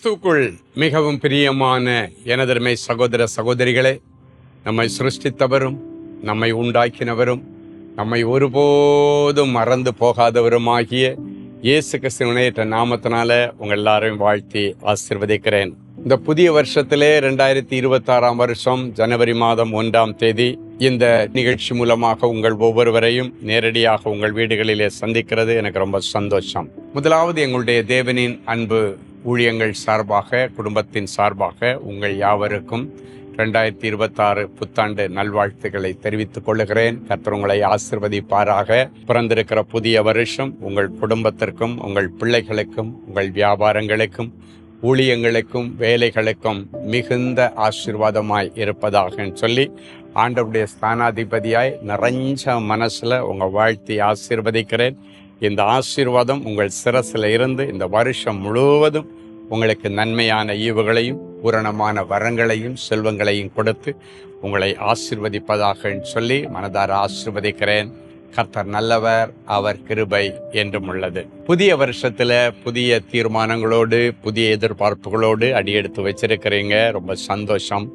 கிறிஸ்துக்குள் மிகவும் பிரியமான எனதருமை சகோதர சகோதரிகளே, நம்மை சிருஷ்டித்தவரும் நம்மை உண்டாக்கினவரும் நம்மை ஒருபோதும் மறந்து போகாதவருமாகிய இயேசு கிறிஸ்துவின் நாமத்தினால உங்கள் எல்லாரையும் வாழ்த்தி ஆசீர்வதிக்கிறேன். இந்த புதிய வருஷத்திலே 2026 வருஷம் ஜனவரி மாதம் 1ஆம் தேதி இந்த நிகழ்ச்சி மூலமாக உங்கள் ஒவ்வொருவரையும் நேரடியாக உங்கள் வீடுகளிலே சந்திக்கிறது எனக்கு ரொம்ப சந்தோஷம். முதலாவது, எங்களுடைய தேவனின் அன்பு ஊழியங்கள் சார்பாக, குடும்பத்தின் சார்பாக உங்கள் யாவருக்கும் 2026 புத்தாண்டு நல்வாழ்த்துக்களை தெரிவித்துக் கொள்ளுகிறேன். கர்த்தர் உங்களை ஆசீர்வதிப்பாராக. பிறந்திருக்கிற புதிய வருஷம் உங்கள் குடும்பத்திற்கும், உங்கள் பிள்ளைகளுக்கும், உங்கள் வியாபாரங்களுக்கும், ஊழியங்களுக்கும், வேலைகளுக்கும் மிகுந்த ஆசீர்வாதமாய் இருப்பதாக சொல்லி ஆண்டவருடைய ஸ்தானாதிபதியாய் நிறைஞ்ச மனசுல உங்க வாழ்த்தி ஆசீர்வதிக்கிறேன். இந்த ஆசீர்வாதம் உங்கள் சிரசில் இருந்து இந்த வருஷம் முழுவதும் உங்களுக்கு நன்மையான ஈவுகளையும் பூரணமான வரங்களையும் செல்வங்களையும் கொடுத்து உங்களை ஆசீர்வதிப்பதாக சொல்லி மனதார ஆசீர்வதிக்கிறேன். கர்த்தர் நல்லவர், அவர் கிருபை என்றும் உள்ளது. புதிய வருஷத்துல புதிய தீர்மானங்களோடு, புதிய எதிர்பார்ப்புகளோடு அடியெடுத்து வச்சிருக்கிறீங்க. ரொம்ப சந்தோஷம்.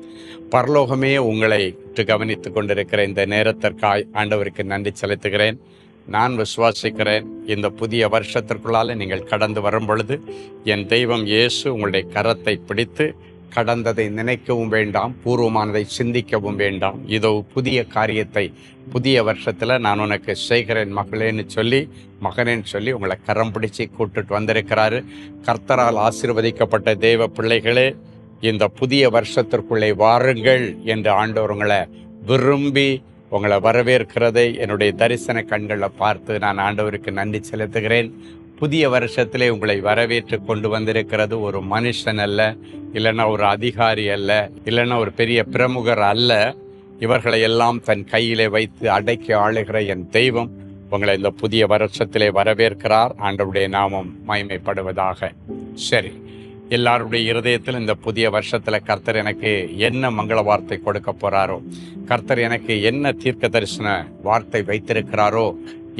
பரலோகமே உங்களை கவனித்து கொண்டிருக்கிற இந்த நேரத்திற்காய் ஆண்டவருக்கு நன்றி செலுத்துகிறேன். நான் விசுவாசிக்கிறேன், இந்த புதிய வருஷத்திற்குள்ளால நீங்கள் கடந்து வரும் பொழுது என் தெய்வம் இயேசு உங்களுடைய கரத்தை பிடித்து கடந்ததை நினைக்கவும் வேண்டாம், பூர்வமானதை சிந்திக்கவும் வேண்டாம், இதோ புதிய காரியத்தை புதிய வருஷத்துல நான் உனக்கு செய்கிறேன் மகளேன்னு சொல்லி, மகனேன்னு சொல்லி உங்களை கரம் பிடிச்சி கூட்டுட்டு வந்திருக்கிறாரு. கர்த்தரால் ஆசீர்வதிக்கப்பட்ட தேவ பிள்ளைகளே, இந்த புதிய வருஷத்திற்குள்ளே வாருங்கள் என்று ஆண்டவர் உங்களை விரும்பி உங்களை வரவேற்கிறதை என்னுடைய தரிசன கண்களில் பார்த்து நான் ஆண்டவருக்கு நன்றி செலுத்துகிறேன். புதிய வருஷத்திலே உங்களை வரவேற்று கொண்டு வந்திருக்கிறது ஒரு மனுஷன் அல்ல, இல்லைன்னா ஒரு அதிகாரி அல்ல, இல்லைன்னா ஒரு பெரிய பிரமுகர் அல்ல. இவர்களை எல்லாம் தன் கையிலே வைத்து அடக்கி ஆளுகிற என் தெய்வம் உங்களை இந்த புதிய வருஷத்திலே வரவேற்கிறார். ஆண்டவருடைய நாமம் மகிமைப்படுவதாக. சரி, எல்லாருடைய இருதயத்தில் இந்த புதிய வருஷத்தில் கர்த்தர் எனக்கு என்ன மங்கள வார்த்தை கொடுக்க போறாரோ, கர்த்தர் எனக்கு என்ன தீர்க்க தரிசன வார்த்தை வைத்திருக்கிறாரோ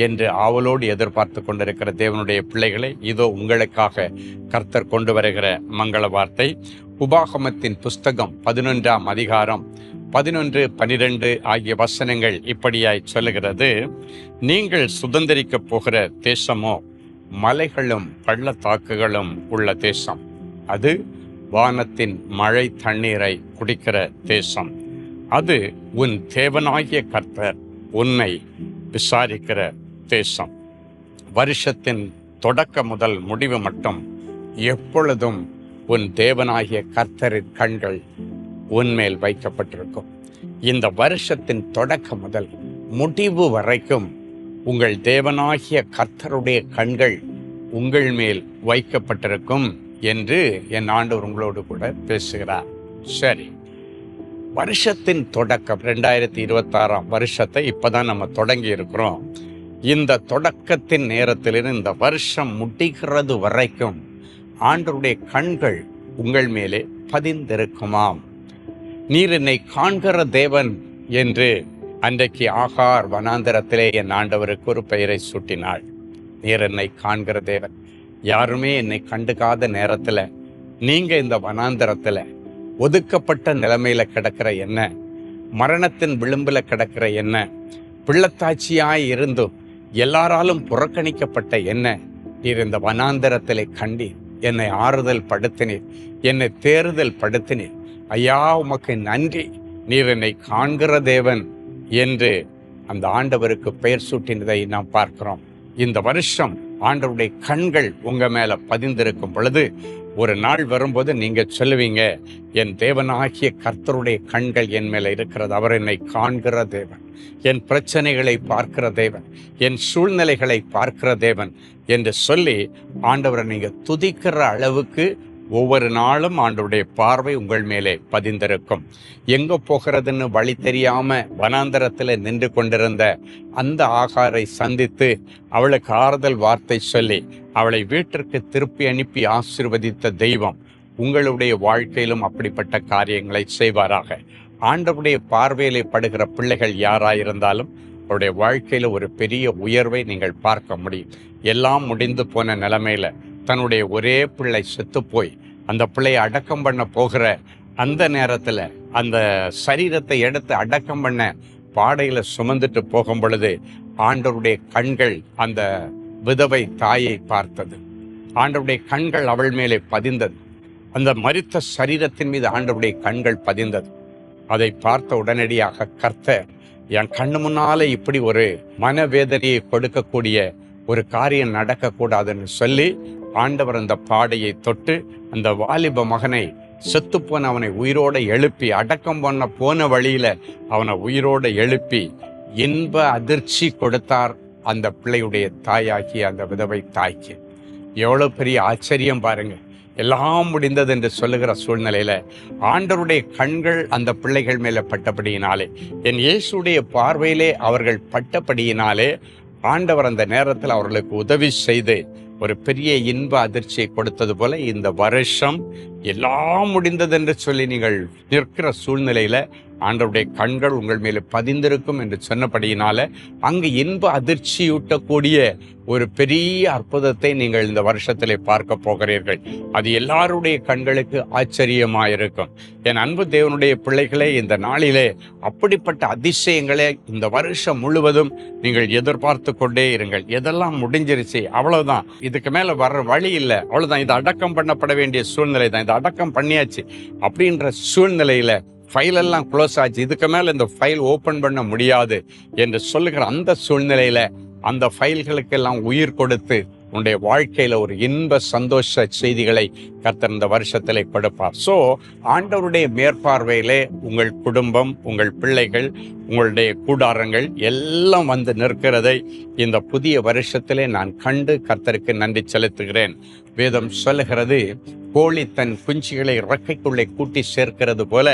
என்று ஆவலோடு எதிர்பார்த்து கொண்டிருக்கிற தேவனுடைய பிள்ளைகளை, இதோ உங்களுக்காக கர்த்தர் கொண்டு வருகிற மங்கள வார்த்தை. உபாகமத்தின் புஸ்தகம் 11ஆம் அதிகாரம் 11, 12 ஆகிய வசனங்கள் இப்படியாய் சொல்லுகிறது. நீங்கள் சுதந்திரிக்க போகிற தேசமோ மலைகளும் பள்ளத்தாக்குகளும் உள்ள தேசம். அது வானத்தின் மழை தண்ணீரை குடிக்கிற தேசம். அது உன் தேவனாகிய கர்த்தர் உன்னை விசாரிக்கிற தேசம். வருஷத்தின் தொடக்க முதல் முடிவு மட்டும் எப்பொழுதும் உன் தேவனாகிய கர்த்தரின் கண்கள் உன்மேல் வைக்கப்பட்டிருக்கும். இந்த வருஷத்தின் தொடக்க முதல் முடிவு வரைக்கும் உங்கள் தேவனாகிய கர்த்தருடைய கண்கள் உங்கள் மேல் வைக்கப்பட்டிருக்கும் என்று என் ஆண்டவர் உங்களோடு கூட பேசுகிறார். சரி, வருஷத்தின் தொடக்கம் 2026 வருஷத்தை இப்பதான் நம்ம தொடங்கி இருக்கிறோம். இந்த தொடக்கத்தின் நேரத்திலிருந்து இந்த வருஷம் முடிகிறது வரைக்கும் ஆண்டவருடைய கண்கள் உங்கள் மேலே பதிந்திருக்குமாம். நீர் என்னை காண்கிற தேவன் என்று அன்றைக்கு ஆகார் வனாந்தரத்திலே என் ஆண்டவருக்கு ஒரு பெயரை சூட்டினாள். நீர் என்னை காண்கிற தேவன். யாருமே என்னை கண்டுக்காத நேரத்தில் நீங்க இந்த வனாந்தரத்தில் ஒதுக்கப்பட்ட நிலைமையில கிடக்கிற என்ன, மரணத்தின் விளிம்பில் கிடக்கிற என்ன, பிள்ளத்தாட்சியாய் இருந்தும் எல்லாராலும் புறக்கணிக்கப்பட்ட என்ன, நீர் இந்த வனாந்தரத்திலே கண்டீர், என்னை ஆறுதல் படுத்தினீர், என்னை தேறுதல் படுத்தினீர். ஐயா, உமக்கு நன்றி, நீர் என்னை காண்கிற தேவன் என்று அந்த ஆண்டவருக்கு பெயர் சூட்டினதை நாம் பார்க்கிறோம். இந்த வருஷம் ஆண்டவருடைய கண்கள் உங்க மேல பதிந்திருக்கும் பொழுது ஒரு நாள் வரும்போது நீங்க சொல்லுவீங்க, என் தேவனாகிய கர்த்தருடைய கண்கள் என் மேல இருக்கிறது, அவர் என்னை காண்கிற தேவன், என் பிரச்சனைகளை பார்க்கிற தேவன், என் சூழ்நிலைகளை பார்க்கிற தேவன் என்று சொல்லி ஆண்டவரை நீங்க துதிக்கிற அளவுக்கு ஒவ்வொரு நாளும் ஆண்டவருடைய பார்வை உங்கள் மேலே பதிந்திருக்கும். எங்க போகிறதுன்னு வழி தெரியாம வனாந்தரத்தில் நின்று கொண்டிருந்த அந்த ஆகாரை சந்தித்து அவளுக்கு ஆறுதல் வார்த்தை சொல்லி அவளை வீட்டிற்கு திருப்பி அனுப்பி ஆசீர்வதித்த தெய்வம் உங்களுடைய வாழ்க்கையிலும் அப்படிப்பட்ட காரியங்களை செய்வாராக. ஆண்டவருடைய பார்வையிலே படுகிற பிள்ளைகள் யாராயிருந்தாலும் அவருடைய வாழ்க்கையில ஒரு பெரிய உயர்வை நீங்கள் பார்க்க முடியும். எல்லாம் முடிந்து போன நிலைமையில தன்னுடைய ஒரே பிள்ளை செத்து போய் அந்த பிள்ளையை அடக்கம் பண்ண போகிற அந்த நேரத்தில் அந்த சரீரத்தை எடுத்து அடக்கம் பண்ண பாடையில சுமந்துட்டு போகும் பொழுது ஆண்டவருடைய கண்கள் அந்த விதவை தாயை பார்த்தது. ஆண்டவருடைய கண்கள் அவள் மேலே பதிந்தது. அந்த மரித்த சரீரத்தின் மீது ஆண்டவருடைய கண்கள் பதிந்தது. அதை பார்த்த உடனடியாக கர்த்தர், என் கண்ணு முன்னாலே இப்படி ஒரு மனவேதனையை கொடுக்கக்கூடிய ஒரு காரியம் நடக்கக்கூடாதுன்னு சொல்லி ஆண்டவர் அந்த பாடையை தொட்டு அந்த வாலிப மகனை, செத்துப்போன அவனை உயிரோட எழுப்பி, அடக்கம் பண்ண போன வழியில அவனை உயிரோட எழுப்பி இன்ப அதிர்ச்சி கொடுத்தார் அந்த பிள்ளையுடைய தாயாக்கி அந்த விதவை தாய்க்கு. எவ்வளவு பெரிய ஆச்சரியம் பாருங்க. எல்லாம் முடிந்தது என்று சொல்லுகிற சூழ்நிலையில ஆண்டவருடைய கண்கள் அந்த பிள்ளைகள் மேல பட்டபடியினாலே, என் இயேசுடைய பார்வையிலே அவர்கள் பட்டபடியினாலே ஆண்டவர் அந்த நேரத்தில் அவர்களுக்கு உதவி செய்து ஒரு பெரிய இன்ப அதிர்ச்சியை கொடுத்தது போல இந்த வருஷம் எல்லாம் முடிந்தது என்று சொல்லி நீங்கள் நிற்கிற சூழ்நிலையில ஆண்டவருடைய கண்கள் உங்கள் மேலே பதிந்திருக்கும் என்று சொன்னபடியினால அங்கு இன்ப அதிர்ச்சியூட்டக்கூடிய ஒரு பெரிய அற்புதத்தை நீங்கள் இந்த வருஷத்திலே பார்க்க போகிறீர்கள். அது எல்லாருடைய கண்களுக்கு ஆச்சரியமாயிருக்கும். என் அன்பு தேவனுடைய பிள்ளைகளே, இந்த நாளிலே அப்படிப்பட்ட அதிசயங்களே இந்த வருஷம் முழுவதும் நீங்கள் எதிர்பார்த்து கொண்டே இருங்கள். எதெல்லாம் முடிஞ்சிருச்சு, அவ்வளவுதான், இதுக்கு மேல வர்ற வழி இல்லை, அவ்வளவுதான், இது அடக்கம் பண்ணப்பட வேண்டிய சூழ்நிலை தான், இது அடக்கம் பண்ணியாச்சு அப்படின்ற சூழ்நிலையில ஃபைல் எல்லாம் க்ளோஸ் ஆச்சு, இதுக்கு மேல இந்த ஃபைல் ஓபன் பண்ண முடியாது என்று சொல்லுகிற அந்த சூழ்நிலையில அந்த ஃபைல்களுக்கெல்லாம் உயிர் கொடுத்து உன்னுடைய வாழ்க்கையில ஒரு இன்ப சந்தோஷ செய்திகளை கர்த்தர் இந்த வருஷத்திலே கொடுப்பார். ஸோ ஆண்டவருடைய மேற்பார்வையிலே உங்கள் குடும்பம், உங்கள் பிள்ளைகள், உங்களுடைய கூடாரங்கள் எல்லாம் வந்து நிற்கிறதை இந்த புதிய வருஷத்திலே நான் கண்டு கர்த்தருக்கு நன்றி செலுத்துகிறேன். வேதம் சொல்லுகிறது, கோழி தன் குஞ்சுகளை இறக்கைக்குள்ளே கூட்டி சேர்க்கிறது போல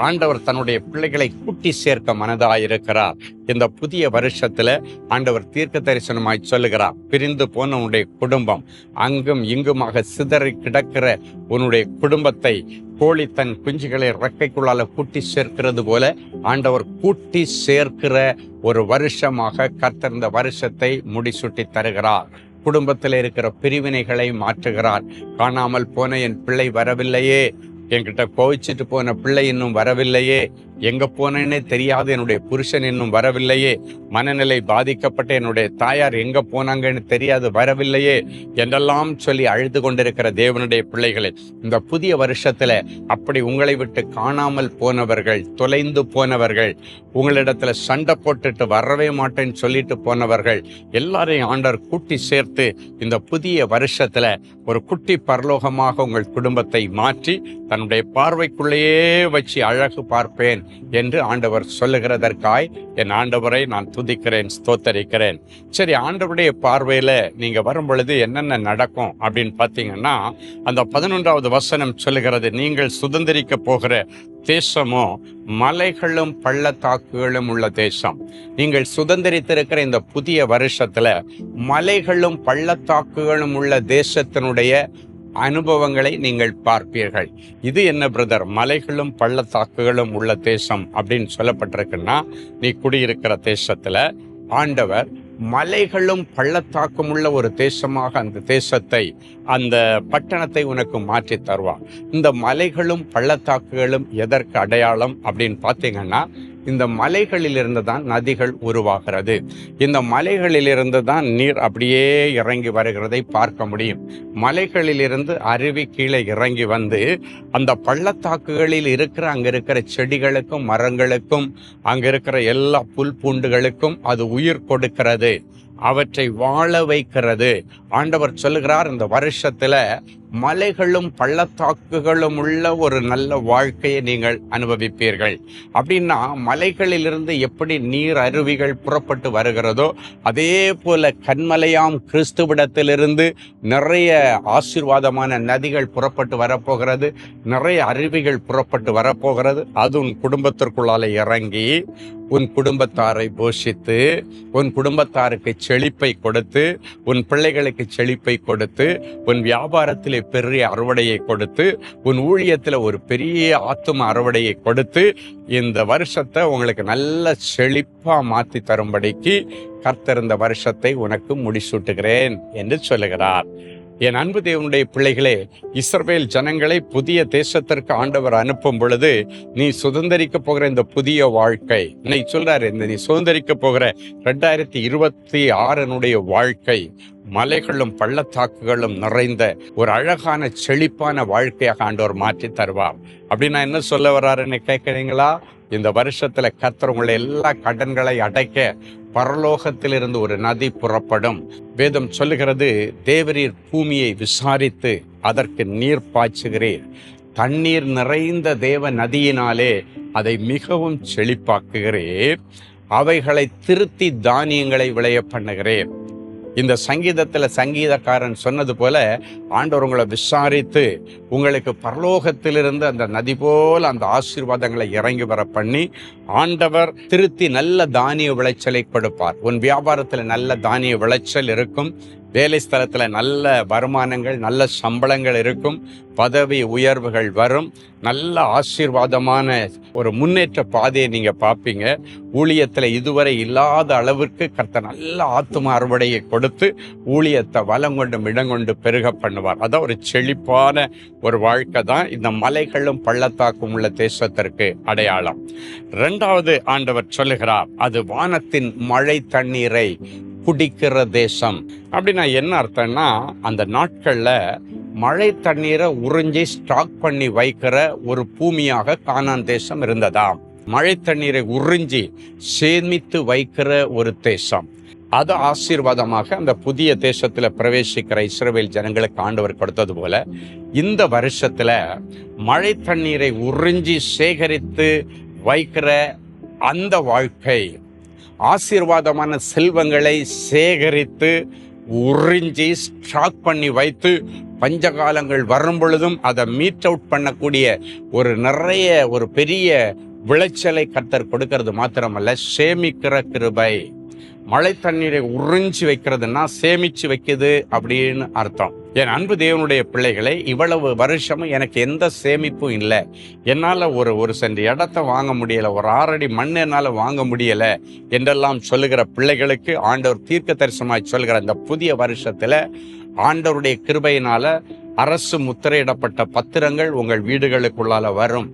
ஆண்டவர் தன்னுடைய பிள்ளைகளை கூட்டி சேர்க்க மனதாயிருக்கிறார். இந்த புதிய வருஷத்துல ஆண்டவர் தீர்க்க தரிசனமாய் சொல்லுகிறார், பிரிந்து போன உன்னுடைய குடும்பம், அங்கும் இங்குமாக சிதறி கிடக்கிற உன்னுடைய குடும்பத்தை கோழி தன் குஞ்சுகளை இறக்கைக்குள்ளால கூட்டி சேர்க்கிறது போல ஆண்டவர் கூட்டி சேர்க்கிற ஒரு வருஷமாக கர்த்தர் இந்த வருஷத்தை முடிசூட்டி தருகிறார். குடும்பத்தில் இருக்கிற பிரிவினைகளை மாற்றுகிறார். காணாமல் போன என் பிள்ளை வரவில்லையே, என்கிட்ட கோவிச்சிட்டு போன பிள்ளை இன்னும் வரவில்லையே, எங்க போனேன்னே தெரியாது என்னுடைய புருஷன் இன்னும் வரவில்லையே, மனநிலை பாதிக்கப்பட்ட என்னுடைய தாயார் எங்க போனாங்கன்னு தெரியாது வரவில்லையே என்றெல்லாம் சொல்லி அழுது கொண்டிருக்கிற தேவனுடைய பிள்ளைகளே, இந்த புதிய வருஷத்துல அப்படி உங்களை விட்டு காணாமல் போனவர்கள், தொலைந்து போனவர்கள், உங்களிடத்துல சண்டை போட்டுட்டு வரவே மாட்டேன்னு சொல்லிட்டு போனவர்கள் எல்லாரையும் ஆண்டவர் கூட்டி சேர்த்து இந்த புதிய வருஷத்துல ஒரு குட்டி பரலோகமாக உங்கள் குடும்பத்தை மாற்றி தன்னுடைய பார்வைக்குள்ளேயே வச்சு அழகு பார்ப்பேன் என்று ஆண்டவர் சொல்லுகிறதற்காய் என் ஆண்டவரை நான் துதிக்கிறேன், ஸ்தோத்தரிக்கிறேன். சரி, ஆண்டவருடைய பார்வையில நீங்க வரும் பொழுது என்னென்ன நடக்கும் அப்படின்னு பார்த்தீங்கன்னா, அந்த 11வது வசனம் சொல்லுகிறது, நீங்கள் சுதந்திரிக்க போகிற தேசமோ மலைகளும் பள்ளத்தாக்குகளும் உள்ள தேசம். நீங்கள் சுதந்திரித்திருக்கிற இந்த புதிய வருஷத்துல மலைகளும் பள்ளத்தாக்குகளும் உள்ள தேசத்தினுடைய அனுபவங்களை நீங்கள் பார்ப்பீர்கள். இது என்ன பிரதர், மலைகளும் பள்ளத்தாக்குகளும் உள்ள தேசம் அப்படின்னு சொல்லப்பட்டிருக்குன்னா, நீ குடியிருக்கிற தேசத்துல ஆண்டவர் மலைகளும் பள்ளத்தாக்கும் உள்ள ஒரு தேசமாக அந்த தேசத்தை, அந்த பட்டணத்தை உனக்கு மாற்றி தருவார். இந்த மலைகளும் பள்ளத்தாக்குகளும் எதற்கு அடையாளம் அப்படின்னு பார்த்தீங்கன்னா, இந்த மலைகளிலிருந்து தான் நதிகள் உருவாகிறது. இந்த மலைகளிலிருந்து தான் நீர் அப்படியே இறங்கி வருகிறதை பார்க்க முடியும். மலைகளிலிருந்து அருவி கீழே இறங்கி வந்து அந்த பள்ளத்தாக்குகளில் இருக்கிற அங்க இருக்கிற செடிகளுக்கும் மரங்களுக்கும் அங்க இருக்கிற எல்லா புல் பூண்டுகளுக்கும் அது உயிர் கொடுக்கிறது, அவற்றை வாழ வைக்கிறது. ஆண்டவர் சொல்லுகிறார், இந்த வருஷத்துல மலைகளும் பள்ளத்தாக்குகளும் உள்ள ஒரு நல்ல வாழ்க்கையை நீங்கள் அனுபவிப்பீர்கள். அப்படின்னா மலைகளிலிருந்து எப்படி நீர் அருவிகள் புறப்பட்டு வருகிறதோ அதே போல கன்மலையாம் கிறிஸ்துவிடத்திலிருந்து நிறைய ஆசீர்வாதமான நதிகள் புறப்பட்டு வரப்போகிறது, நிறைய அருவிகள் புறப்பட்டு வரப்போகிறது. அது உன் குடும்பத்திற்குள்ளால இறங்கி உன் குடும்பத்தாரை போஷித்து, உன் குடும்பத்தாருக்கு செழிப்பை கொடுத்து, உன் பிள்ளைகளுக்கு செழிப்பை கொடுத்து, உன் வியாபாரத்திலே பெரிய அறுவடையை கொடுத்து, உன் ஊழியத்தில் ஒரு பெரிய ஆத்தும அறுவடையை கொடுத்து, இந்த வருஷத்தை உங்களுக்கு நல்ல செழிப்பா மாற்றி தரும்படிக்கு கர்த்தர் இந்த வருஷத்தை உனக்கு முடிசூட்டுகிறேன் என்று சொல்லுகிறார். என் அன்பு தேவனுடைய பிள்ளைகளே, இஸ்ரவேல் ஜனங்களை புதிய தேசத்திற்கு ஆண்டவர் அனுப்பும் பொழுது, நீ சுதந்திரிக்க போகிற இந்த புதிய வாழ்க்கை, இன்னைக்கு சொல்றாரு, இந்த நீ சுதந்திரிக்க போகிற 2026 வாழ்க்கை மலைகளும் பள்ளத்தாக்குகளும் நிறைந்த ஒரு அழகான செழிப்பான வாழ்க்கையாக ஆண்டவர் மாற்றி தருவார். அப்படின்னா என்ன சொல்ல வர்றாருன்னு கேட்குறீங்களா? இந்த வருஷத்துல கர்த்தர் உங்களை எல்லா கடன்களை அடைக்க பரலோகத்திலிருந்து ஒரு நதி புறப்படும். வேதம் சொல்லுகிறது, தேவரீர் பூமியை விசாரித்து அதற்கு நீர் பாய்ச்சுகிறீர். தண்ணீர் நிறைந்த தேவ நதியினாலே அதை மிகவும் செழிப்பாக்குகிறீர். அவைகளை திருத்தி தானியங்களை விளைய பண்ணுகிறேன். இந்த சங்கீதத்துல சங்கீதக்காரன் சொன்னது போல, ஆண்டவர் உங்களை விசாரித்து உங்களுக்கு பரலோகத்திலிருந்து அந்த நதி போல அந்த ஆசீர்வாதங்களை இறங்கி வர பண்ணி ஆண்டவர் திருத்தி நல்ல தானிய விளைச்சலை கொடுப்பார். உன் வியாபாரத்துல நல்ல தானிய விளைச்சல் இருக்கும். வேலை ஸ்தலத்துல நல்ல வருமானங்கள், நல்ல சம்பளங்கள் இருக்கும். பதவி உயர்வுகள் வரும். நல்ல ஆசீர்வாதமான ஒரு முன்னேற்ற பாதையை நீங்க பார்ப்பீங்க. ஊழியத்துல இதுவரை இல்லாத அளவிற்கு கர்த்தர் நல்ல ஆத்தும அறுவடையை கொடுத்து ஊழியத்தை வளம் கொண்டும் இடங்கொண்டு பெருக பண்ணுவார். அதான் ஒரு செழிப்பான ஒரு வாழ்க்கை தான் இந்த மலைகளும் பள்ளத்தாக்கும் உள்ள தேசத்திற்கு அடையாளம். 2வது ஆண்டவர் சொல்லுகிறார், அது வானத்தின் மழை தண்ணீரை குடிக்கிற தேசம். அப்படின்னா என்ன அர்த்தம்னா, அந்த நாட்கள்ல மழை தண்ணீரை உறிஞ்சி ஸ்டாக் பண்ணி வைக்கிற ஒரு பூமியாக கானான் தேசம் இருந்ததாம். மழை தண்ணீரை உறிஞ்சி சேமித்து வைக்கிற ஒரு தேசம். அது ஆசீர்வாதமாக அந்த புதிய தேசத்துல பிரவேசிக்கிற இஸ்ரவேல் ஜனங்களுக்கு ஆண்டவர் கொடுத்தது போல, இந்த வருஷத்துல மழை தண்ணீரை உறிஞ்சி சேகரித்து வைக்கிற அந்த வாழ்க்கை, ஆசீர்வாதமான செல்வங்களை சேகரித்து உறிஞ்சி ஸ்டாக் பண்ணி வைத்து பஞ்சகாலங்கள் வரும் பொழுதும் அதை மீட் அவுட் பண்ணக்கூடிய ஒரு பெரிய விளைச்சலை கர்த்தர் கொடுக்கிறது மாத்திரமல்ல, சேமிக்கிற கிருபை. மழை தண்ணீரை உறிஞ்சி வைக்கிறதுனா சேமிச்சு வைக்குது அப்படின்னு அர்த்தம். என் அன்பு தேவனுடைய பிள்ளைகளை, இவ்வளவு வருஷமும் எனக்கு எந்த சேமிப்பும் இல்லை, என்னால் ஒரு சென்ட் இடத்தை வாங்க முடியலை, ஒரு 6 அடி மண் என்னால் வாங்க முடியலை என்றெல்லாம் சொல்லுகிற பிள்ளைகளுக்கு ஆண்டவர் தீர்க்க தரிசனமாய் சொல்கிற இந்த புதிய வருஷத்துல ஆண்டவருடைய கிருபையினால அரசு முத்திரையிடப்பட்ட பத்திரங்கள் உங்கள் வீடுகளுக்குள்ளால வரும்.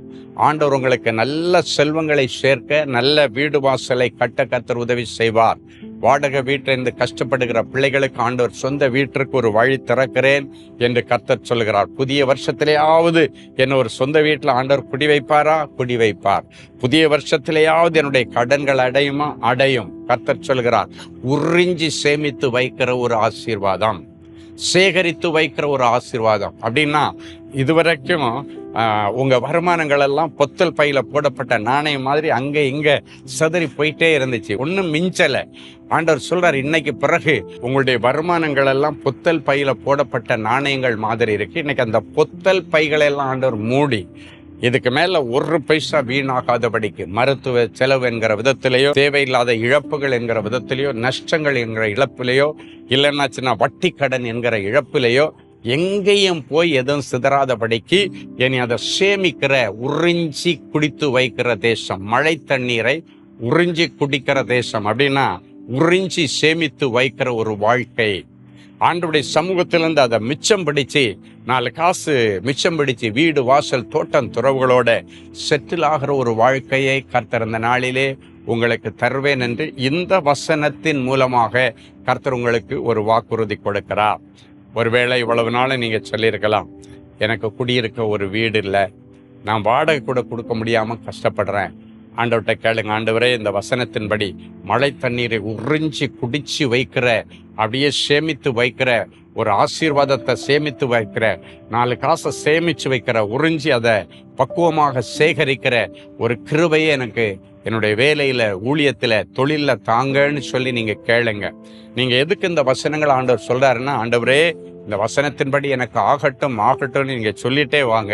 ஆண்டவர் உங்களுக்கு நல்ல செல்வங்களை சேர்க்க, நல்ல வீடு வாசலை கட்ட கர்த்தர் உதவி செய்வார். வாடகை வீட்டிலிருந்து கஷ்டப்படுகிற பிள்ளைகளுக்கு ஆண்டவர் சொந்த வீட்டிற்கு ஒரு வழி திறக்கிறேன் என்று கர்த்தர் சொல்கிறார். புதிய வருஷத்திலேயாவது என்ன ஒரு சொந்த வீட்டில் ஆண்டவர் குடி வைப்பாரா? குடி வைப்பார். புதிய வருஷத்திலேயாவது என்னுடைய கடன்கள் அடையுமா? அடையும். கர்த்தர் சொல்கிறார், உறிஞ்சி சேமித்து வைக்கிற ஒரு ஆசீர்வாதம், சேகரித்து வைக்கிற ஒரு ஆசீர்வாதம். அப்படின்னா இதுவரைக்கும் உங்க வருமானங்கள் எல்லாம் பொத்தல் பையில போடப்பட்ட நாணயம் மாதிரி அங்க இங்க சதறி போயிட்டே இருந்துச்சு, ஒன்றும் மிஞ்சலை. ஆண்டவர் சொல்றார், இன்னைக்கு பிறகு உங்களுடைய வருமானங்கள் எல்லாம் பொத்தல் பையில போடப்பட்ட நாணயங்கள் மாதிரி இருக்கு. இன்னைக்கு அந்த பொத்தல் பைகளை எல்லாம் ஆண்டவர் மூடி, இதுக்கு மேல 1 பைசா வீணாகாதபடிக்கு மருத்துவ செலவு என்கிற விதத்திலேயோ, தேவையில்லாத இழப்புகள் என்கிற விதத்திலேயோ, நஷ்டங்கள் என்கிற இழப்பிலேயோ, இல்லைன்னாச்சுன்னா வட்டி கடன் என்கிற இழப்பிலேயோ எங்கேயும் போய் எதுவும் சிதறாதபடிக்கு இனி அதை சேமிக்கிற, உறிஞ்சி குடித்து வைக்கிற தேசம், மழை தண்ணீரை உறிஞ்சி குடிக்கிற தேசம். அப்படின்னா உறிஞ்சி சேமித்து வைக்கிற ஒரு வாழ்க்கை. ஆண்டவருடைய சமூகத்திலிருந்து அதை மிச்சம் பிடிச்சு, 4 காசு மிச்சம் பிடிச்சு வீடு வாசல் தோட்டம் துறவுகளோட செட்டில் ஆகிற ஒரு வாழ்க்கையை கர்த்தர் இந்த நாளிலே உங்களுக்கு தருவேன் என்று இந்த வசனத்தின் மூலமாக கர்த்தர் உங்களுக்கு ஒரு வாக்குறுதி கொடுக்கிறார். ஒருவேளை இவ்வளவு நாள் நீங்க சொல்லியிருக்கலாம், எனக்கு குடியிருக்க ஒரு வீடு இல்லை, நான் வாடகை கூட கொடுக்க முடியாம கஷ்டப்படுறேன். ஆண்டவர்கிட்ட கேளுங்க, ஆண்டவரே இந்த வசனத்தின்படி மழை தண்ணீரை உறிஞ்சி குடிச்சு வைக்கிற, அப்படியே சேமித்து வைக்கிற ஒரு ஆசீர்வாதத்தை சேமித்து வைக்கிற, 4 காசை சேமிச்சு வைக்கிற, உறிஞ்சி அதை பக்குவமாக சேகரிக்கிற ஒரு கிருபையை எனக்கு என்னுடைய வேலையில, ஊழியத்துல, தொழில தாங்கன்னு சொல்லி நீங்க கேளுங்க. நீங்க எதுக்கு இந்த வசனங்கள் ஆண்டவர் சொல்றாருன்னா, ஆண்டவரே இந்த வசனத்தின்படி எனக்கு ஆகட்டும் ஆகட்டும்னு நீங்க சொல்லிட்டே வாங்க.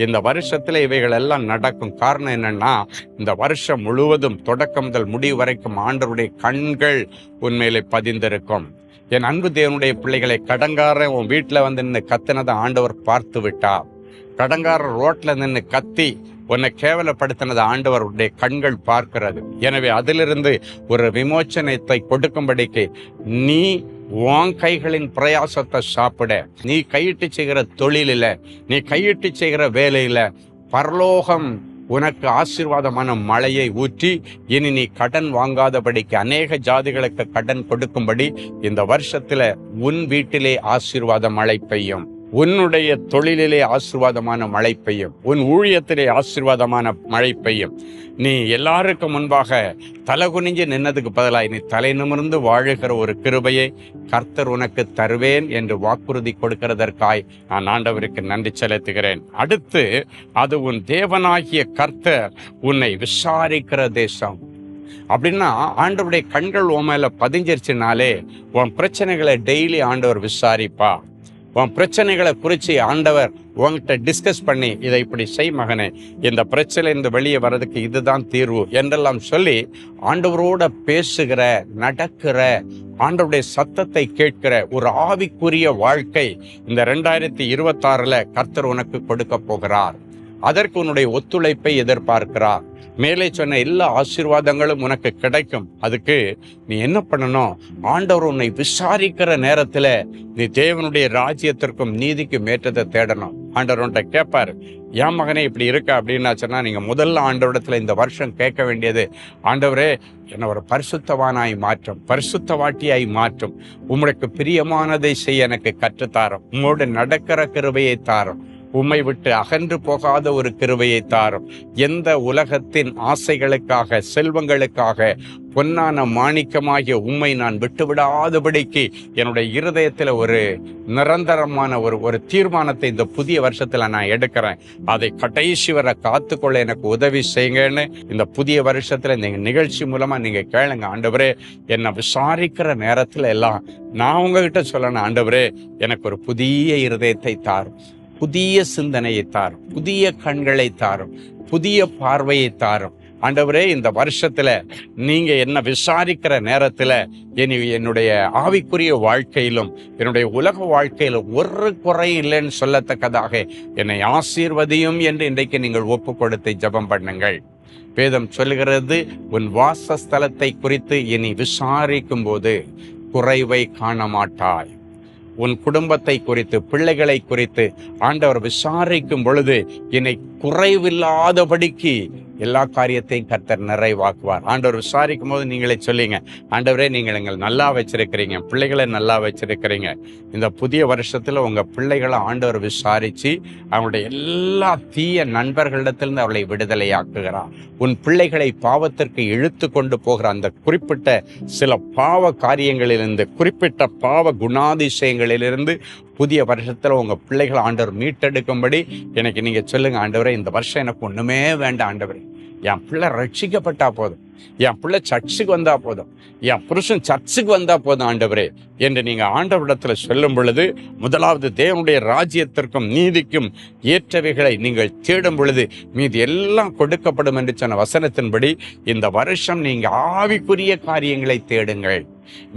இந்த வருஷத்துல இவைகள் எல்லாம் நடக்கும். காரணம் என்னன்னா, இந்த வருஷம் முழுவதும் தொடக்கம் முதல் முடிவு வரைக்கும் ஆண்டவருடைய கண்கள் உண்மையிலே பதிந்திருக்கும். என் அன்பு தேவனுடைய பிள்ளைகளை, கடங்காரன் உன் வீட்டுல வந்து நின்று கத்தினதை ஆண்டவர் பார்த்து விட்டார். கடங்காரர் ரோட்ல நின்று கத்தி உன்னை கேவலப்படுத்தினது ஆண்டவருடைய கண்கள் பார்க்கிறது. எனவே அதிலிருந்து ஒரு விமோச்சனத்தை கொடுக்கும்படிக்கு நீ உன் கைகளின் பிரயாசத்தை சாப்பிட, நீ கையிட்டு செய்கிற தொழிலில், நீ கையிட்டு செய்கிற வேலையில பரலோகம் உனக்கு ஆசீர்வாதமான மழையை ஊற்றி இனி நீ கடன் வாங்காதபடிக்கு அநேக ஜாதிகளுக்கு கடன் கொடுக்கும்படி இந்த வருஷத்துல உன் வீட்டிலே ஆசீர்வாத மழை பெய்யும், உன்னுடைய தொழிலிலே ஆசீர்வாதமான மழை பெய்யும், உன் ஊழியத்திலே ஆசீர்வாதமான மழை பெய்யும். நீ எல்லாருக்கும் முன்பாக தலை குனிஞ்சு நின்னதுக்கு பதிலாக நீ தலை நிமிர்ந்து வாழுகிற ஒரு கிருபையை கர்த்தர் உனக்கு தருவேன் என்று வாக்குறுதி கொடுக்கிறதற்காய் நான் ஆண்டவருக்கு நன்றி செலுத்துகிறேன். அடுத்து, அது உன் தேவனாகிய கர்த்தர் உன்னை விசாரிக்கிற தேசம். அப்படின்னா ஆண்டவருடைய கண்கள் உன் மேல பதிஞ்சிருச்சுனாலே உன் பிரச்சனைகளை டெய்லி ஆண்டவர் விசாரிப்பா. உன் பிரச்சனைகளை குறித்து ஆண்டவர் உங்ககிட்ட டிஸ்கஸ் பண்ணி, இதை இப்படி செய் மகனே, இந்த பிரச்சனையிலிருந்து வெளியே வர்றதுக்கு இதுதான் தீர்வு என்றெல்லாம் சொல்லி ஆண்டவரோட பேசுகிற, நடக்கிற, ஆண்டவருடைய சத்தத்தை கேட்கிற ஒரு ஆவிக்குரிய வாழ்க்கை இந்த 2026 கர்த்தர் உனக்கு கொடுக்க போகிறார். அதற்கு உன்னுடைய ஒத்துழைப்பை எதிர்பார்க்கிறார். மேலே சொன்ன எல்லா ஆசீர்வாதங்களும் உனக்கு கிடைக்கும். அதுக்கு நீ என்ன பண்ணணும்? ஆண்டவர் உன்னை விசாரிக்கிற நேரத்துல நீ தேவனுடைய ராஜ்யத்திற்கும் நீதிக்கும் ஏற்றத்தை தேடணும். ஆண்டவர் உன்கிட்ட கேட்பாரு, என் மகனே இப்படி இருக்கா அப்படின்னா சொன்னா, நீங்க முதல்ல ஆண்டவரிடத்துல இந்த வருஷம் கேட்க வேண்டியது, ஆண்டவரே என்னை ஒரு பரிசுத்தவானாய் மாற்றும், பரிசுத்தவாட்டியாய் மாற்றும், உம்முடைய பிரியமானதை செய்ய எனக்கு கற்றுத்தாரும், உம்மோடு நடக்கிற கிருபையை தாரும், உம்மை விட்டு அகன்று போகாத ஒரு கிருபையை தாரும். எந்த உலகத்தின் ஆசைகளுக்காக, செல்வங்களுக்காக, பொன்னான மாணிக்கமாகிய உம்மை நான் விட்டுவிடாதபடிக்கு என்னுடைய இருதயத்தில் ஒரு நிரந்தரமான ஒரு தீர்மானத்தை இந்த புதிய வருஷத்துல நான் எடுக்கிறேன். அதை கடைசி வரை காத்துக்கொள்ள எனக்கு உதவி செய்யுங்கன்னு இந்த புதிய வருஷத்துல இந்த நிகழ்ச்சி மூலமா நீங்க கேளுங்க. ஆண்டவரே, என்னை விசாரிக்கிற நேரத்துல எல்லாம் நான் உங்ககிட்ட சொல்லணும், ஆண்டவரே எனக்கு ஒரு புதிய இருதயத்தை தாரும், புதிய சிந்தனையை தாரும், புதிய கண்களை தாரும், புதிய பார்வையை தாரும். ஆண்டவரே, இந்த வருஷத்துல நீங்க என்ன விசாரிக்கிற நேரத்துல என்னுடைய ஆவிக்குரிய வாழ்க்கையிலும் என்னுடைய உலக வாழ்க்கையிலும் ஒரு குறையும் இல்லைன்னு சொல்லத்தக்கதாக என்னை ஆசீர்வதியும் என்று இன்றைக்கு நீங்கள் ஒப்பு கொடுத்து ஜெபம் பண்ணுங்கள். வேதம் சொல்லுகிறது, உன் வாசஸ்தலத்தை குறித்து இனி விசாரிக்கும் போது குறைவை காண மாட்டாய். உன் குடும்பத்தை குறித்து, பிள்ளைகளை குறித்து ஆண்டவர் விசாரிக்கும் பொழுது என்னை குறைவில்லாதபடிக்கு எல்லா காரியத்தையும் கர்த்தர் நிறைவாக்குவார். ஆண்டவர் விசாரிக்கும் போது நீங்களே சொல்லிங்க, ஆண்டவரே நீங்கள் எங்களை நல்லா வச்சிருக்கிறீங்க, பிள்ளைகளை நல்லா வச்சிருக்கிறீங்க. இந்த புதிய வருஷத்துல உங்க பிள்ளைகளை ஆண்டவர் விசாரிச்சு அவங்களுடைய எல்லா தீய நண்பர்களிடத்திலிருந்து அவர்களை விடுதலையாக்குகிறார். உன் பிள்ளைகளை பாவத்திற்கு இழுத்து கொண்டு போகிற அந்த குறிப்பிட்ட சில பாவ காரியங்களிலிருந்து, குறிப்பிட்ட பாவ குணாதிசயங்களிலிருந்து புதிய வருஷத்துல உங்க பிள்ளைகளை ஆண்டவர் மீட்டெடுக்கும்படி எனக்கு நீங்க சொல்லுங்க, ஆண்டவரே இந்த வருஷம் எனக்கு ஒண்ணுமே வேண்டாம், ஆண்டவரே என் பிள்ளை ரட்சிக்கப்பட்டா போதும், என் பிள்ளை சர்ச்சுக்கு வந்தா போதும், என் புருஷன் சர்ச்சுக்கு வந்தா போதும் ஆண்டவரே என்று நீங்க ஆண்டவரிடத்துல சொல்லும் பொழுது, முதலாவது தேவனுடைய ராஜ்யத்திற்கும் நீதிக்கும் ஏற்றவைகளை நீங்கள் தேடும் பொழுது மீது எல்லாம் கொடுக்கப்படும் என்று சொன்ன வசனத்தின்படி இந்த வருஷம் நீங்க ஆவிக்குரிய காரியங்களை தேடுங்கள்,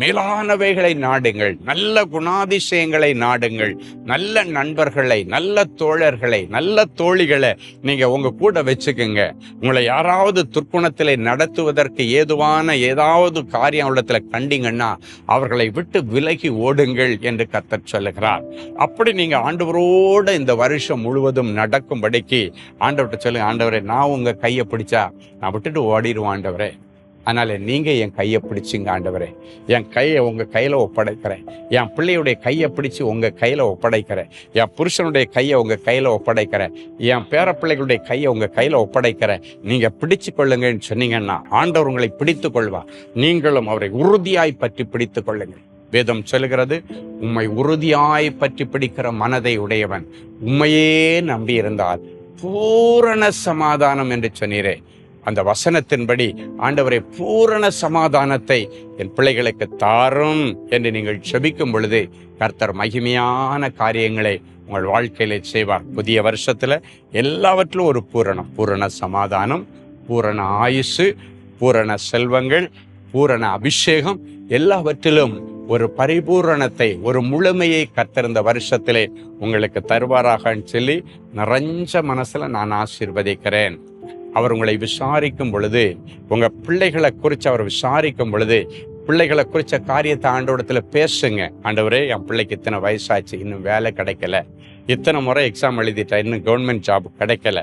மேலானவைகளை நாடுங்கள், நல்ல குணாதிசயங்களை நாடுங்கள், நல்ல நண்பர்களை, நல்ல தோழர்களை, நல்ல தோழிகளை நீங்க உங்க கூட வச்சுக்குங்க. உங்களை யாராவது துர்க்குணத்திலே நடத்துவதற்கு ஏதுவான ஏதாவது காரியம் உள்ளத்துல கண்டிங்கன்னா அவர்களை விட்டு விலகி ஓடுங்கள் என்று கர்த்தர் சொல்லுகிறார். அப்படி நீங்க ஆண்டவரோட இந்த வருஷம் முழுவதும் நடக்கும்படிக்கு ஆண்டவர்கிட்ட சொல்லுங்க, ஆண்டவரே நான் உங்க கையை பிடிச்சா நான் விட்டுட்டு ஓடிடுவேன் ஆண்டவரே, அதனால நீங்க என் கையை பிடிச்சிங்க ஆண்டவரே, என் கையை உங்க கையில ஒப்படைக்கிறேன், என் பிள்ளையுடைய கையை பிடிச்சு உங்க கையில ஒப்படைக்கிறேன், என் புருஷனுடைய கையை உங்க கையில ஒப்படைக்கிறேன், என் பேரப்பிள்ளைகளுடைய கையை உங்க கையில ஒப்படைக்கிறேன், நீங்க பிடிச்சு கொள்ளுங்கன்னு சொன்னீங்கன்னா ஆண்டவர் உங்களை பிடித்து கொள்வார். நீங்களும் அவரை உறுதியாய் பற்றி பிடித்து கொள்ளுங்கள். வேதம் சொல்லுகிறது, உம்மை உறுதியாய் பற்றி பிடிக்கிற மனதை உடையவன் உம்மையே நம்பி இருந்தால் பூரண சமாதானம் என்று சொன்னீரே. அந்த வசனத்தின்படி ஆண்டவரை பூரண சமாதானத்தை என் பிள்ளைகளுக்கு தாரும் என்று நீங்கள் செபிக்கும் பொழுது கர்த்தர் மகிமையான காரியங்களை உங்கள் வாழ்க்கையில செய்வார். புதிய வருஷத்துல எல்லாவற்றிலும் ஒரு பூரண சமாதானம், பூரண ஆயுசு, பூரண செல்வங்கள், பூரண அபிஷேகம், எல்லாவற்றிலும் ஒரு பரிபூரணத்தை, ஒரு முழுமையை கர்த்தர் இந்த வருஷத்திலே உங்களுக்கு தருவாராகன்னு சொல்லி நிறைஞ்ச மனசுல நான் ஆசீர்வதிக்கிறேன். அவர் உங்களை விசாரிக்கும் பொழுது, உங்க பிள்ளைகளை குறித்து அவர் விசாரிக்கும் பொழுது பிள்ளைகளை குறித்த காரியத்தை ஆண்டவரிடத்துல பேசுங்க. ஆண்டவரே, என் பிள்ளைக்கு இத்தனை வயசாச்சு, இன்னும் வேலை கிடைக்கல, இத்தனை முறை எக்ஸாம் எழுதிட்டா, இன்னும் கவர்மெண்ட் ஜாப் கிடைக்கல,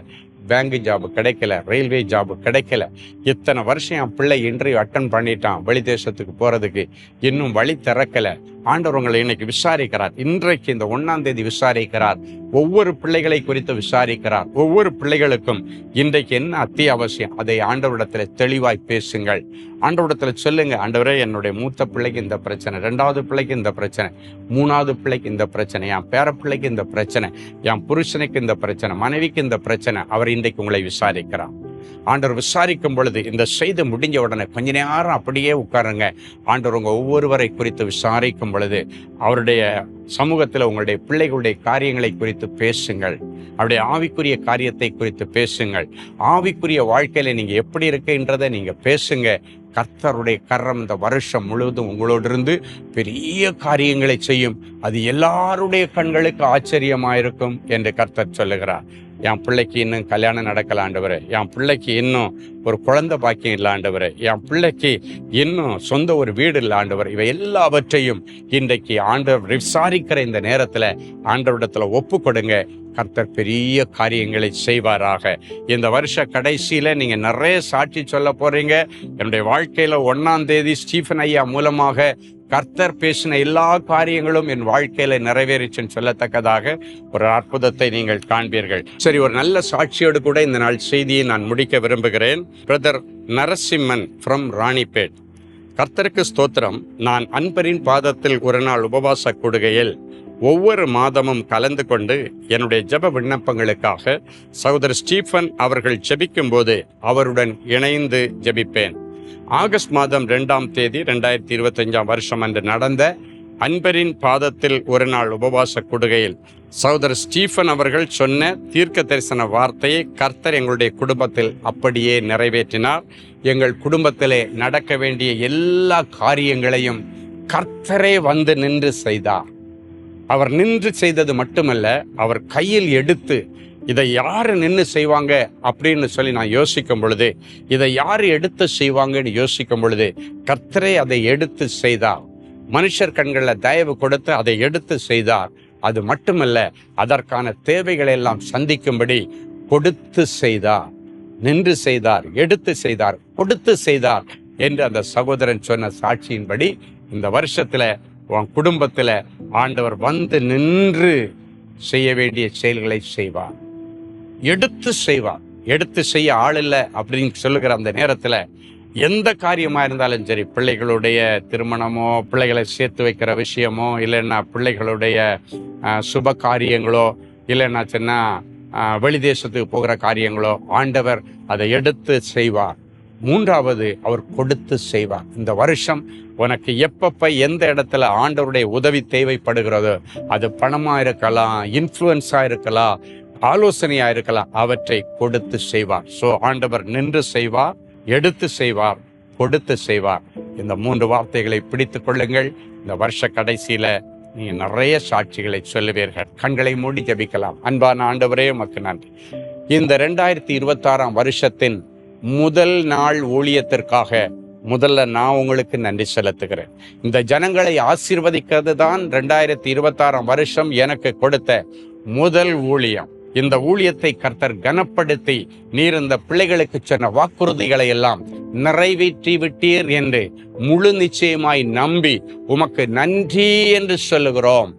பேங்க் ஜாப் கிடைக்கல, ரயில்வே ஜாப் கிடைக்கல, இத்தனை வருஷம் என் பிள்ளை இன்டர்வியூ அட்டன் பண்ணிட்டான் வெளி தேசத்துக்கு போறதுக்கு, இன்னும் வழி திறக்கல. ஆண்டவர் உங்களை இன்னைக்கு விசாரிக்கிறார். இன்றைக்கு இந்த 1ஆம் தேதி விசாரிக்கிறார். ஒவ்வொரு பிள்ளைகளை குறித்து விசாரிக்கிறார். ஒவ்வொரு பிள்ளைகளுக்கும் இன்றைக்கு என்ன அத்தியாவசியம் அதை ஆண்டவரிடத்துல தெளிவாய் பேசுங்கள். ஆண்டவரிடத்துல சொல்லுங்க, ஆண்டவரே, என்னுடைய மூத்த பிள்ளைக்கு இந்த பிரச்சனை, 2வது பிள்ளைக்கு இந்த பிரச்சனை, 3வது பிள்ளைக்கு இந்த பிரச்சனை, என் பேர பிள்ளைக்கு இந்த பிரச்சனை, என் புருஷனுக்கு இந்த பிரச்சனை, மனைவிக்கு இந்த பிரச்சனை. அவர் இன்றைக்கு உங்களை விசாரிக்கிறார். ஆண்டவர் விசாரிக்கும் பொழுது இந்த செய்தி முடிஞ்ச உடனே கொஞ்ச நேரம் அப்படியே உட்காருங்க. ஆண்டவர் உங்க ஒவ்வொருவரை குறித்து விசாரிக்கும் பொழுது அவருடைய சமூகத்தில் உங்களுடைய பிள்ளைகளுடைய காரியங்களை குறித்து பேசுங்கள். அவருடைய ஆவிக்குரிய காரியத்தை குறித்து பேசுங்கள். ஆவிக்குரிய வாழ்க்கையில நீங்க எப்படி இருக்கின்றதை நீங்க பேசுங்க. கர்த்தருடைய கரம் இந்த வருஷம் முழுவதும் உங்களோடு இருந்து பெரிய காரியங்களை செய்யும். அது எல்லாருடைய கண்களுக்கு ஆச்சரியமாயிருக்கும் என்று கர்த்தர் சொல்லுகிறார். என் பிள்ளைக்கு இன்னும் கல்யாணம் நடக்கல ஆண்டவரே, என் பிள்ளைக்கு இன்னும் ஒரு குழந்தை பாக்கியம் இல்லை ஆண்டவரே, என் பிள்ளைக்கு இன்னும் சொந்த ஒரு வீடு இல்லை ஆண்டவர். இவை எல்லாவற்றையும் இன்றைக்கு ஆண்டவர் விசாரிக்கிற இந்த நேரத்தில் ஆண்டவரிடத்துல ஒப்பு கொடுங்க. கர்த்தர் பெரிய காரியங்களை செய்வாராக. இந்த வருஷ கடைசியில நீங்க நிறைய சாட்சி சொல்ல போறீங்க. என்னுடைய வாழ்க்கையில 1ஆம் தேதி ஸ்டீஃபன் ஐயா மூலமாக கர்த்தர் பேசின எல்லா காரியங்களும் என் வாழ்க்கையில நிறைவேறிச்சுன்னு சொல்லத்தக்கதாக ஒரு அற்புதத்தை நீங்கள் காண்பீர்கள். சரி, ஒரு நல்ல சாட்சியோடு கூட இந்த நாள் செய்தியை நான் முடிக்க விரும்புகிறேன். Brother Narasimhan from Ranipet. கர்த்தருக்கு ஸ்தோத்திரம். நான் அன்பரின் பாதத்தில் ஒரு நாள் உபவாச கூடுகையில் ஒவ்வொரு மாதமும் கலந்து கொண்டு என்னுடைய ஜெப விண்ணப்பங்களுக்காக சகோதரர் ஸ்டீஃபன் அவர்கள் ஜெபிக்கும் போது அவருடன் இணைந்து ஜெபிப்பேன். ஆகஸ்ட் மாதம் 2ஆம் தேதி 2025 வருஷம் அன்று நடந்த அன்பரின் பாதத்தில் ஒரு நாள் உபவாச கூடுகையில் சகோதரர் ஸ்டீஃபன் அவர்கள் சொன்ன தீர்க்க தரிசன வார்த்தையை கர்த்தர் எங்களுடைய குடும்பத்தில் அப்படியே நிறைவேற்றினார். எங்கள் குடும்பத்திலே நடக்க வேண்டிய எல்லா காரியங்களையும் கர்த்தரே வந்து நின்று செய்தார். அவர் நின்று செய்தது மட்டுமல்ல, அவர் கையில் எடுத்து இதை யாரு நின்று செய்வாங்க அப்படின்னு சொல்லி நான் யோசிக்கும் பொழுது, இதை யாரு எடுத்து செய்வாங்கன்னு யோசிக்கும் பொழுது கர்த்தரே அதை எடுத்து செய்தார். மனுஷர் கண்களில் தயவு கொடுத்து அதை எடுத்து செய்தார். அது மட்டுமல்ல, அதற்கான தேவைகளை எல்லாம் சந்திக்கும்படி கொடுத்து செய்தார். நின்று செய்தார், எடுத்து செய்தார், கொடுத்து செய்தார் என்று அந்த சகோதரன் சொன்ன சாட்சியின்படி இந்த வருஷத்துல உன் குடும்பத்துல ஆண்டவர் வந்து நின்று செய்ய வேண்டிய செயல்களை செய்வார். எடுத்து செய்வார். எடுத்து செய்ய ஆள் இல்லை அப்படின்னு சொல்லுகிற அந்த நேரத்துல எந்த காரியமா இருந்தாலும் சரி, பிள்ளைகளுடைய திருமணமோ, பிள்ளைகளை சேர்த்து வைக்கிற விஷயமோ, இல்லைன்னா பிள்ளைகளுடைய சுப காரியங்களோ, இல்லைன்னா சின்ன வெளி தேசத்துக்கு போகிற காரியங்களோ, ஆண்டவர் அதை எடுத்து செய்வார். 3வது, அவர் கொடுத்து செய்வார். இந்த வருஷம் உனக்கு எப்பப்ப எந்த இடத்துல ஆண்டவருடைய உதவி தேவைப்படுகிறதோ, அது பணமா இருக்கலாம், இன்ஃப்ளூயன்ஸா இருக்கலாம், ஆலோசனையா இருக்கலாம், அவற்றை கொடுத்து செய்வார். ஆண்டவர் நின்று செய்வார், எடுத்து செய்வார், கொடுத்து செய்வார். இந்த 3 வார்த்தைகளை பிடித்துக் கொள்ளுங்கள். இந்த வருஷ கடைசியில நீங்க நிறைய சாட்சிகளை சொல்லுவீர்கள். கண்களை மூடி ஜெபிக்கலாம். அன்பான ஆண்டவரே, உமக்கு நன்றி. இந்த 2026 வருஷத்தின் முதல் நாள் ஊழியத்திற்காக முதல்ல நான் உங்களுக்கு நன்றி செலுத்துகிறேன். இந்த ஜனங்களை ஆசீர்வதிக்கிறது தான் 2026 வருஷம் எனக்கு கொடுத்த முதல் ஊழியம். இந்த ஊழியத்தை கர்த்தர் கனப்படுத்தி நீர் இந்த பிள்ளைகளுக்கு சொன்ன வாக்குறுதிகளை எல்லாம் நிறைவேற்றி விட்டீர் என்று முழு நிச்சயமாய் நம்பி உமக்கு நன்றி என்று சொல்லுகிறோம்.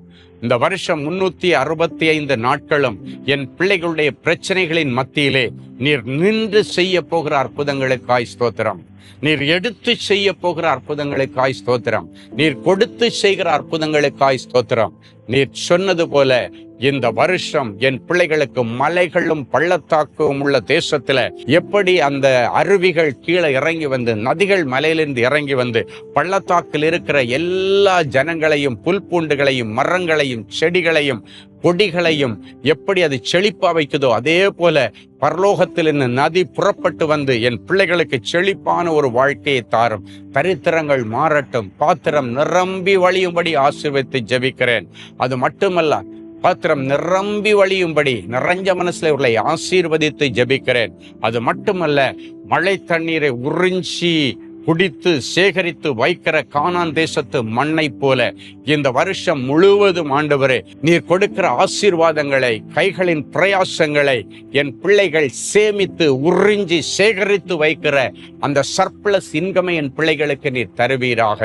இந்த வருஷம் 365 நாட்களும் என் பிள்ளைகளுடைய பிரச்சனைகளின் மத்தியிலே நீர் நின்று செய்ய போகிற அற்புதங்களுக்காய் ஸ்தோத்திரம். நீர் எடுத்து செய்ய போகிற அற்புதங்களுக்காய் ஸ்தோத்திரம். நீர் கொடுத்து செய்கிற அற்புதங்களுக்காய் ஸ்தோத்திரம். நீர் சொன்னது போல இந்த வருஷம் என் பிள்ளைகளுக்கு மலைகளும் பள்ளத்தாக்கும் உள்ள தேசத்துல எப்படி அந்த அருவிகள் கீழே இறங்கி வந்து, நதிகள் மலையிலிருந்து இறங்கி வந்து பள்ளத்தாக்கில் இருக்கிற எல்லா ஜனங்களையும், புல் பூண்டுகளையும், மரங்களையும், செடிகளையும், கொடிகளையும் எப்படி அது செழிப்பா வைக்குதோ, அதே போல பரலோகத்தில் இந்த நதி புறப்பட்டு வந்து என் பிள்ளைகளுக்கு செழிப்பான ஒரு வாழ்க்கையை தாரும். தரித்திரங்கள் மாறட்டும், பாத்திரம் நிரம்பி வழியும்படி ஆசீர்வதித்து ஜெபிக்கிறேன். அது மட்டுமல்ல, பாத்திரம் நிரம்பி வழியும்படி நிறைஞ்ச மனசுல இவர்களை ஆசீர்வதித்து ஜெபிக்கிறேன். அது மட்டுமல்ல, மழை தண்ணீரை உறிஞ்சி குடித்து சேகரித்து வைக்கிற கானான் தேசத்து மண்ணை போல இந்த வருஷம் முழுவதும் ஆண்டவரே நீர் கொடுக்கிற ஆசீர்வாதங்களை, கைகளின் பிரயாசங்களை என் பிள்ளைகள் சேமித்து உறிஞ்சி சேகரித்து வைக்கிற அந்த சர்ப்ளஸ் இன்கமை என் பிள்ளைகளுக்கு நீர் தருவீராக.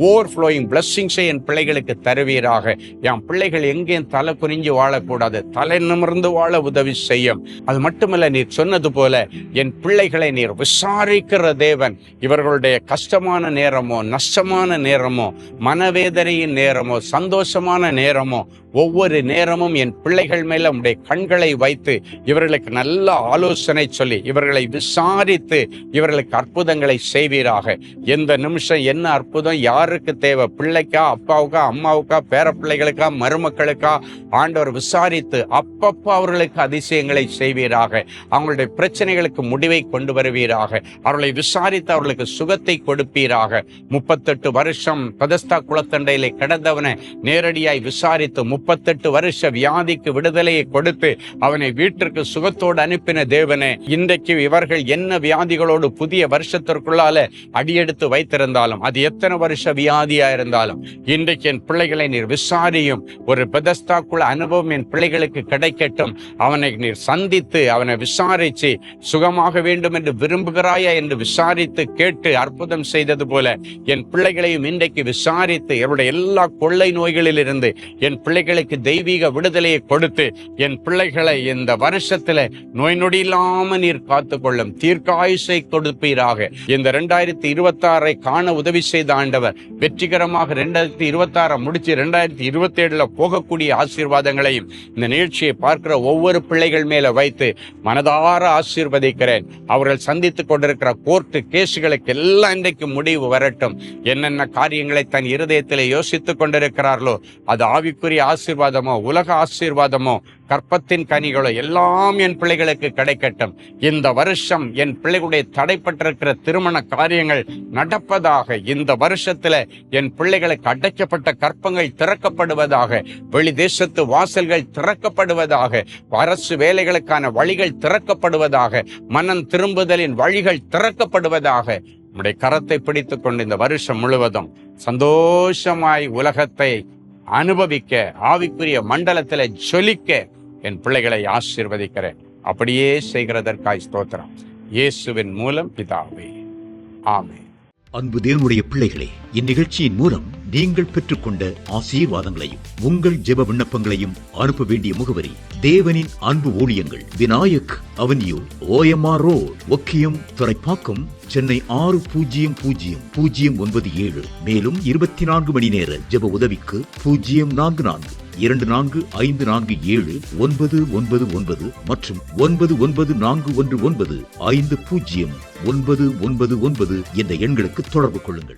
ஓவர்ஃப்ளோயிங் பிளஸ்ஸிங்ஸை என் பிள்ளைகளுக்கு தருவீராக. என் பிள்ளைகள் எங்கேயும் தலை குனிஞ்சு வாழக்கூடாது, தலை நிமிர்ந்து வாழ உதவி செய்யும். அது மட்டுமல்ல, நீர் சொன்னது போல என் பிள்ளைகளை நீர் விசாரிக்கிற தேவன். இவர்களுடைய கஷ்டமான நேரமோ, நஷ்டமான நேரமோ, மனவேதனையின் நேரமோ, சந்தோஷமான நேரமோ, ஒவ்வொரு நேரமும் என் பிள்ளைகள் மேல உம்முடைய கண்களை வைத்து இவர்களுக்கு நல்ல ஆலோசனை சொல்லி இவர்களை விசாரித்து இவர்களுக்கு அற்புதங்களை செய்வீராக. எந்த நிமிஷம் என்ன அற்புதம் யாருக்கு தேவை, பிள்ளைக்கா, அப்பாவுக்கா, அம்மாவுக்கா, பேர பிள்ளைகளுக்கா, மருமக்களுக்கா, ஆண்டவர் விசாரித்து அப்பப்போ அவர்களுக்கு அதிசயங்களை செய்வீராக. அவங்களுடைய பிரச்சனைகளுக்கு முடிவை கொண்டு வருவீராக. அவர்களை விசாரித்து அவர்களுக்கு சுகத்தை கொடுப்பீராக. 38 வருஷம் பெதஸ்தா குளத்தண்டையிலே கிடந்தவனை நேரடியாய் விசாரித்து 38 வருஷ வியாதிக்கு விடுதலையை கொடுத்து அவனை வீட்டிற்கு சுகத்தோடு அனுப்பின தேவனே, இன்றைக்கு இவர்கள் என்ன வியாதிகளோடு புதிய வருஷத்திற்குள்ளால அடியெடுத்து வைத்திருந்தாலும், அது எத்தனை வருஷ வியாதியா இருந்தாலும், இன்றைக்கு என் பிள்ளைகளை நீர் விசாரியும். ஒரு பெதஸ்தாக்குள்ள அனுபவம் என் பிள்ளைகளுக்கு கிடைக்கட்டும். அவனை நீர் சந்தித்து அவனை விசாரிச்சு சுகமாக வேண்டும் என்று விரும்புகிறாயா என்று விசாரித்து கேட்டு அற்புதம் செய்தது போல என் பிள்ளைகளையும் இன்றைக்கு விசாரித்து அவருடைய எல்லா கொள்ளை நோய்களில் இருந்து என் பிள்ளைகளுக்கு தெய்வீக விடுதலையை கொடுத்து என் பிள்ளைகளை இந்த வருஷத்துல நோய் நொடி இல்லாம நீர் காத்துக்கொள்ளும். தீர்க்காயுசை கொடுப்பீராக. இந்த 2026 காண உதவி செய்த ஆண்டவர் வெற்றிகரமாக 2026 முடிச்சு 2027 போகக்கூடிய ஆசீர்வாதங்களையும் இந்த நிகழ்ச்சியை பார்க்கிற ஒவ்வொரு பிள்ளைகள் மேல வைத்து மனதார ஆசீர்வதிக்கிறேன். அவர்கள் சந்தித்துக் கொண்டிருக்கிற கோர்ட்டு கேசுகளுக்கு எல்லாம் இன்றைக்கு முடிவு வரட்டும். என்னென்ன காரியங்களை தன் இருதயத்தில் யோசித்துக் கொண்டிருக்கிறார்களோ அது ஆவிக்குரிய ஆசீர்வாதமோ, உலக ஆசீர்வாதமோ, கற்பத்தின் கனிகளோ எல்லாம் என் பிள்ளைகளுக்கு கிடைக்கட்டும். இந்த வருஷம் என் பிள்ளைகளுடைய தடைப்பட்டிருக்கிற திருமண காரியங்கள் நடப்பதாக. இந்த வருஷத்துல என் பிள்ளைகளுக்கு அடைக்கப்பட்ட கற்பங்கள் திறக்கப்படுவதாக. வெளி தேசத்து வாசல்கள் திறக்கப்படுவதாக. அரசு வேலைகளுக்கான வழிகள் திறக்கப்படுவதாக. மனம் திரும்புதலின் வழிகள் திறக்கப்படுவதாக. நம்முடைய கரத்தை பிடித்துக் கொண்டு இந்த வருஷம் முழுவதும் சந்தோஷமாய் உலகத்தை அனுபவிக்க, ஆவிக்குரிய மண்டலத்தில் ஜொலிக்க என் பிள்ளைகளை ஆசீர்வதிக்கிறேன். அப்படியே செய்கிறதற்காய் ஸ்தோத்திரம். இயேசுவின் மூலம் பிதாவே, ஆமென். அன்பு தேவனுடைய பிள்ளைகளே, இந்நிகழ்ச்சியின் மூலம் நீங்கள் பெற்றுக்கொண்ட ஆசீர்வாதங்களையும் உங்கள் ஜெப விண்ணப்பங்களையும் அனுப்ப வேண்டிய முகவரி: தேவனின் அன்பு ஊழியங்கள், Vinayak avenue, OMR road, Okkiyam, Thoraipakkam, Chennai 600097. மேலும் 24 மணி நேர ஜெப உதவிக்கு 04424547999 மற்றும் 9941150999 என்ற எண்களுக்கு தொடர்பு கொள்ளுங்கள்.